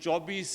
24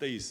23।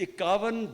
51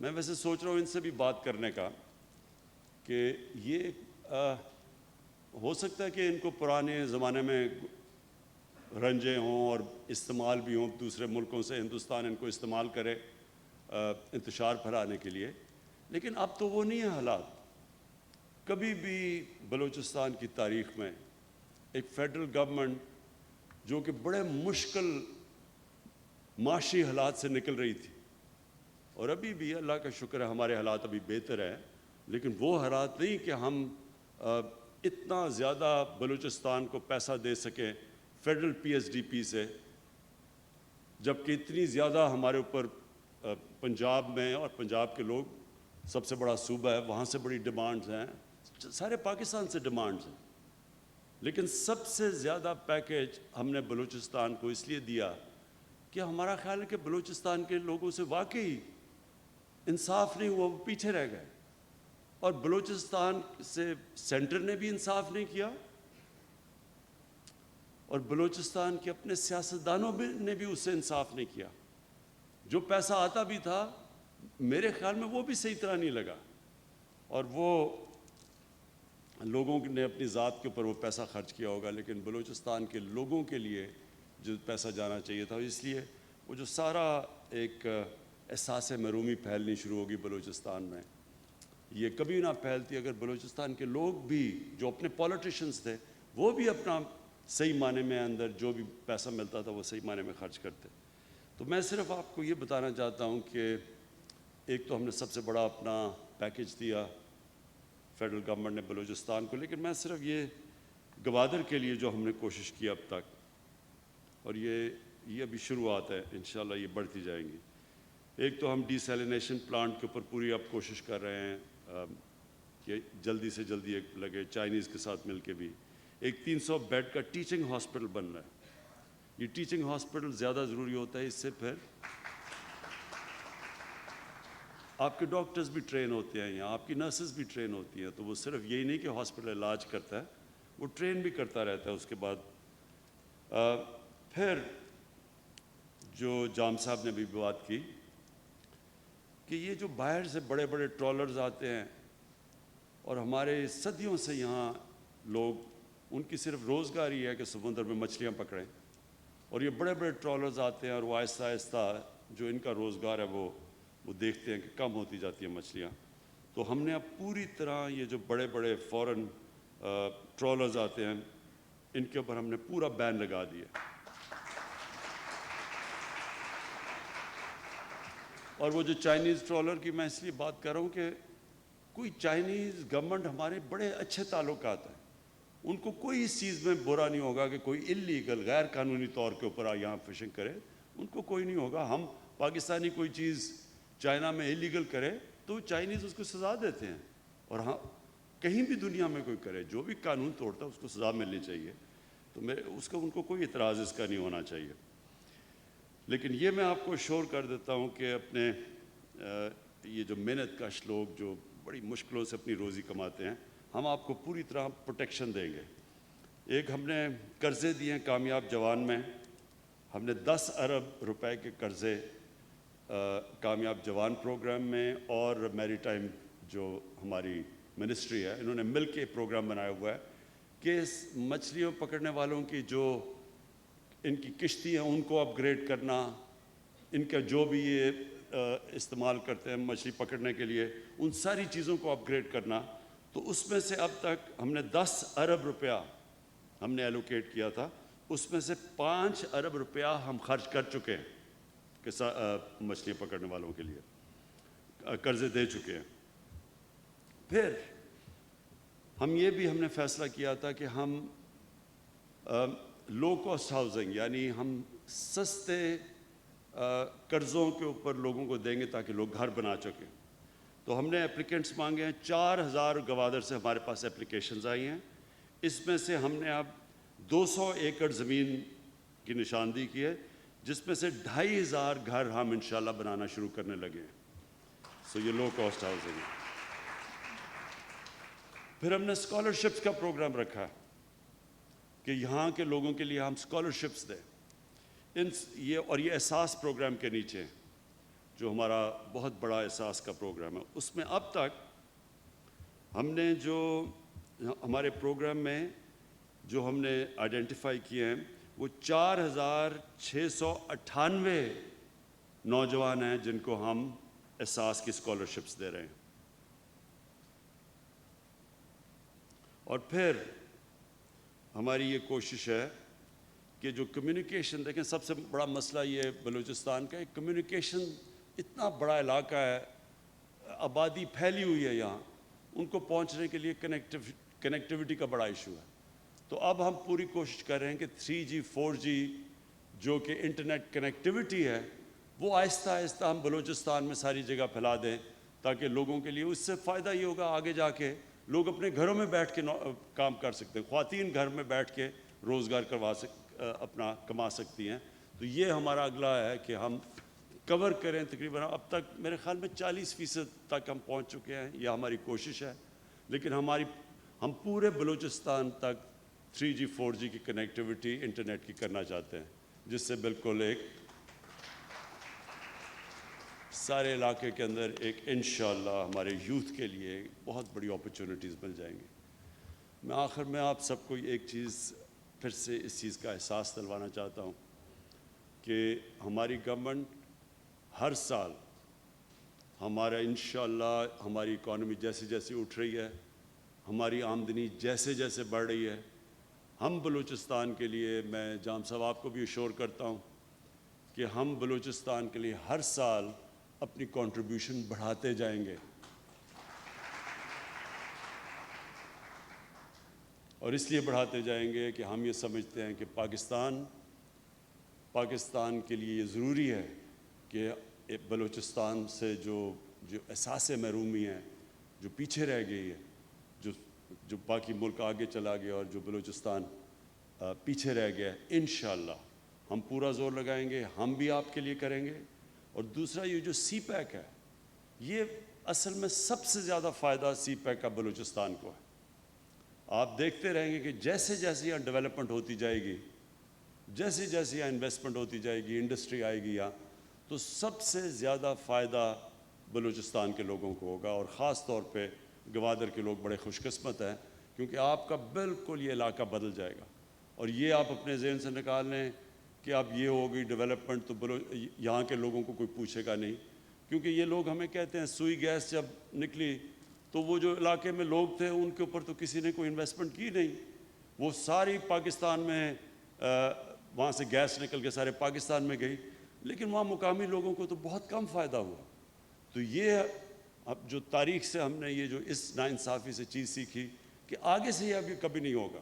میں ویسے سوچ رہا ہوں ان سے بھی بات کرنے کا کہ یہ ہو سکتا ہے کہ ان کو پرانے زمانے میں رنجے ہوں اور استعمال بھی ہوں دوسرے ملکوں سے، ہندوستان ان کو استعمال کرے انتشار پھیلانے کے لیے، لیکن اب تو وہ نہیں ہے حالات۔ کبھی بھی بلوچستان کی تاریخ میں ایک فیڈرل گورنمنٹ جو کہ بڑے مشکل معاشی حالات سے نکل رہی تھی، اور ابھی بھی اللہ کا شکر ہے ہمارے حالات ابھی بہتر ہیں، لیکن وہ حالات نہیں کہ ہم اتنا زیادہ بلوچستان کو پیسہ دے سکیں federal P S D P سے، جبکہ اتنی زیادہ ہمارے اوپر پنجاب میں، اور پنجاب کے لوگ سب سے بڑا صوبہ ہے، وہاں سے بڑی ڈیمانڈز ہیں، سارے پاکستان سے ڈیمانڈز ہیں، لیکن سب سے زیادہ پیکیج ہم نے بلوچستان کو اس لیے دیا کہ ہمارا خیال ہے کہ بلوچستان کے لوگوں سے واقعی انصاف نہیں ہوا، وہ پیچھے رہ گئے، اور بلوچستان سے سینٹر نے بھی انصاف نہیں کیا، اور بلوچستان کے اپنے سیاستدانوں نے بھی اس سے انصاف نہیں کیا۔ جو پیسہ آتا بھی تھا میرے خیال میں وہ بھی صحیح طرح نہیں لگا، اور وہ لوگوں نے اپنی ذات کے اوپر وہ پیسہ خرچ کیا ہوگا، لیکن بلوچستان کے لوگوں کے لیے جو پیسہ جانا چاہیے تھا، اس لیے وہ جو سارا ایک احساس محرومی پھیلنی شروع ہوگی بلوچستان میں، یہ کبھی نہ پھیلتی اگر بلوچستان کے لوگ بھی جو اپنے پولیٹیشنز تھے وہ بھی اپنا صحیح معنی میں اندر جو بھی پیسہ ملتا تھا وہ صحیح معنی میں خرچ کرتے۔ تو میں صرف آپ کو یہ بتانا چاہتا ہوں کہ ایک تو ہم نے سب سے بڑا اپنا پیکیج دیا فیڈرل گورنمنٹ نے بلوچستان کو، لیکن میں صرف یہ گوادر کے لیے جو ہم نے کوشش کی اب تک، اور یہ ابھی شروعات ہے، انشاءاللہ یہ بڑھتی جائیں گی۔ ایک تو ہم ڈی سیلینیشن پلانٹ کے اوپر پوری اب کوشش کر رہے ہیں کہ جلدی سے جلدی ایک لگے، چائنیز کے ساتھ مل کے بھی ایک 300 بیڈ کا ٹیچنگ ہاسپٹل بن رہا ہے۔ یہ ٹیچنگ ہاسپٹل زیادہ ضروری ہوتا ہے، اس سے پھر آپ کے ڈاکٹرز بھی ٹرین ہوتے ہیں یہاں، آپ کی نرسز بھی ٹرین ہوتی ہیں، تو وہ صرف یہی نہیں کہ ہاسپٹل علاج کرتا ہے، وہ ٹرین بھی کرتا رہتا ہے اس کے بعد۔ پھر جو جام صاحب نے بھی بات کی کہ یہ جو باہر سے بڑے بڑے ٹرالرز آتے ہیں اور ہمارے صدیوں سے یہاں لوگ، ان کی صرف روزگار ہی ہے کہ سمندر میں مچھلیاں پکڑیں، اور یہ بڑے بڑے ٹرالرز آتے ہیں اور وہ آہستہ آہستہ جو ان کا روزگار ہے وہ دیکھتے ہیں کہ کم ہوتی جاتی ہیں مچھلیاں۔ تو ہم نے اب پوری طرح یہ جو بڑے بڑے فورن ٹرالرز آتے ہیں ان کے اوپر ہم نے پورا بین لگا دیا، اور وہ جو چائنیز ٹرالر کی میں اس لیے بات کر رہا ہوں کہ کوئی چائنیز گورنمنٹ ہمارے بڑے اچھے تعلقات ہیں، ان کو کوئی اس چیز میں برا نہیں ہوگا کہ کوئی اللیگل غیر قانونی طور کے اوپر یہاں فشنگ کرے، ان کو کوئی نہیں ہوگا۔ ہم پاکستانی کوئی چیز چائنا میں اللیگل کرے تو چائنیز اس کو سزا دیتے ہیں، اور ہاں کہیں بھی دنیا میں کوئی کرے جو بھی قانون توڑتا ہے اس کو سزا ملنی چاہیے، تو اس کا ان کو کوئی اعتراض اس کا نہیں ہونا چاہیے۔ لیکن یہ میں آپ کو شور کر دیتا ہوں کہ اپنے یہ جو محنت کش لوگ جو بڑی مشکلوں سے اپنی روزی کماتے ہیں، ہم آپ کو پوری طرح پروٹیکشن دیں گے۔ ایک ہم نے قرضے دیے ہیں کامیاب جوان میں، ہم نے 10 ارب روپے کے قرضے کامیاب جوان پروگرام میں، اور میری ٹائم جو ہماری منسٹری ہے انہوں نے مل کے پروگرام بنایا ہوا ہے کہ مچھلیوں پکڑنے والوں کی جو ان کی کشتی ہیں ان کو اپ گریڈ کرنا، ان کا جو بھی یہ استعمال کرتے ہیں مچھلی پکڑنے کے لیے ان ساری چیزوں کو اپ گریڈ کرنا۔ تو اس میں سے اب تک ہم نے 10 ارب روپیہ ہم نے ایلوکیٹ کیا تھا، اس میں سے 5 ارب روپیہ ہم خرچ کر چکے ہیں کہ مچھلیاں پکڑنے والوں کے لیے قرضے دے چکے ہیں۔ پھر ہم نے فیصلہ کیا تھا کہ ہم لو کاسٹ ہاؤسنگ، یعنی ہم سستے قرضوں کے اوپر لوگوں کو دیں گے تاکہ لوگ گھر بنا سکیں۔ تو ہم نے اپلیکینٹس مانگے ہیں، 4000 گوادر سے ہمارے پاس اپلیکیشنز آئی ہیں، اس میں سے ہم نے اب 200 ایکڑ زمین کی نشاندہی کی ہے، جس میں سے 2500 گھر ہم انشاءاللہ بنانا شروع کرنے لگے ہیں۔ یہ لو کاسٹ ہاؤسنگ ہے۔ پھر ہم نے اسکالرشپس کا پروگرام رکھا کہ یہاں کے لوگوں کے لیے ہم اسکالرشپس دیں، یہ احساس پروگرام کے نیچے جو ہمارا بہت بڑا احساس کا پروگرام ہے، اس میں اب تک ہم نے جو ہمارے پروگرام میں جو ہم نے آئیڈینٹیفائی کیے ہیں وہ 4698 نوجوان ہیں جن کو ہم احساس کی اسکالرشپس دے رہے ہیں. اور پھر ہماری یہ کوشش ہے کہ جو کمیونیکیشن، دیکھیں سب سے بڑا مسئلہ یہ بلوچستان کا، ایک کمیونیکیشن اتنا بڑا علاقہ ہے، آبادی پھیلی ہوئی ہے یہاں، ان کو پہنچنے کے لیے کنیکٹیوٹی کا بڑا ایشو ہے. تو اب ہم پوری کوشش کر رہے ہیں کہ 3G 4G جو کہ انٹرنیٹ کنیکٹیوٹی ہے وہ آہستہ آہستہ ہم بلوچستان میں ساری جگہ پھیلا دیں، تاکہ لوگوں کے لیے اس سے فائدہ یہ ہوگا آگے جا کے لوگ اپنے گھروں میں بیٹھ کے کام کر سکتے ہیں، خواتین گھر میں بیٹھ کے روزگار اپنا کما سکتی ہیں. تو یہ ہمارا اگلا ہے کہ ہم کور کریں. تقریباً اب تک میرے خیال میں 40% تک ہم پہنچ چکے ہیں، یہ ہماری کوشش ہے. لیکن ہم پورے بلوچستان تک 3G 4G کی کنیکٹیوٹی انٹرنیٹ کی کرنا چاہتے ہیں، جس سے بالکل ایک سارے علاقے کے اندر ایک انشاءاللہ ہمارے یوتھ کے لیے بہت بڑی اپرچونٹیز مل جائیں گی. میں آخر میں آپ سب کو ایک چیز پھر سے اس چیز کا احساس دلوانا چاہتا ہوں کہ ہماری گورنمنٹ ہر سال ہمارا انشاءاللہ ہماری اکانومی جیسے جیسے اٹھ رہی ہے، ہماری آمدنی جیسے جیسے بڑھ رہی ہے، ہم بلوچستان کے لیے، میں جام صاحب آپ کو بھی اشور کرتا ہوں کہ ہم بلوچستان کے لیے ہر سال اپنی کنٹریبیوشن بڑھاتے جائیں گے. اور اس لیے بڑھاتے جائیں گے کہ ہم یہ سمجھتے ہیں کہ پاکستان کے لیے یہ ضروری ہے کہ بلوچستان سے جو احساس محرومی ہے، جو پیچھے رہ گئی ہے، جو باقی ملک آگے چلا گیا اور جو بلوچستان پیچھے رہ گیا ہے، انشاءاللہ ہم پورا زور لگائیں گے، ہم بھی آپ کے لیے کریں گے. اور دوسرا یہ جو سی پیک ہے، یہ اصل میں سب سے زیادہ فائدہ سی پیک کا بلوچستان کو ہے. آپ دیکھتے رہیں گے کہ جیسے جیسے یہاں ڈیولپمنٹ ہوتی جائے گی، جیسے جیسے یہاں انویسٹمنٹ ہوتی جائے گی، انڈسٹری آئے گی یہاں، تو سب سے زیادہ فائدہ بلوچستان کے لوگوں کو ہوگا. اور خاص طور پہ گوادر کے لوگ بڑے خوش قسمت ہیں، کیونکہ آپ کا بالکل یہ علاقہ بدل جائے گا. اور یہ آپ اپنے ذہن سے نکال لیں کہ اب یہ ہوگی ڈیولپمنٹ تو یہاں کے لوگوں کو کوئی پوچھے گا نہیں. کیونکہ یہ لوگ ہمیں کہتے ہیں سوئی گیس جب نکلی تو وہ جو علاقے میں لوگ تھے ان کے اوپر تو کسی نے کوئی انویسٹمنٹ کی نہیں، وہ ساری پاکستان میں وہاں سے گیس نکل کے سارے پاکستان میں گئی، لیکن وہاں مقامی لوگوں کو تو بہت کم فائدہ ہوا. تو یہ اب جو تاریخ سے ہم نے یہ جو اس ناانصافی سے چیز سیکھی کہ آگے سے یہ ابھی کبھی نہیں ہوگا.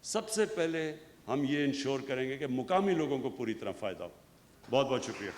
سب سے پہلے ہم یہ انشور کریں گے کہ مقامی لوگوں کو پوری طرح فائدہ ہو. بہت بہت شکریہ.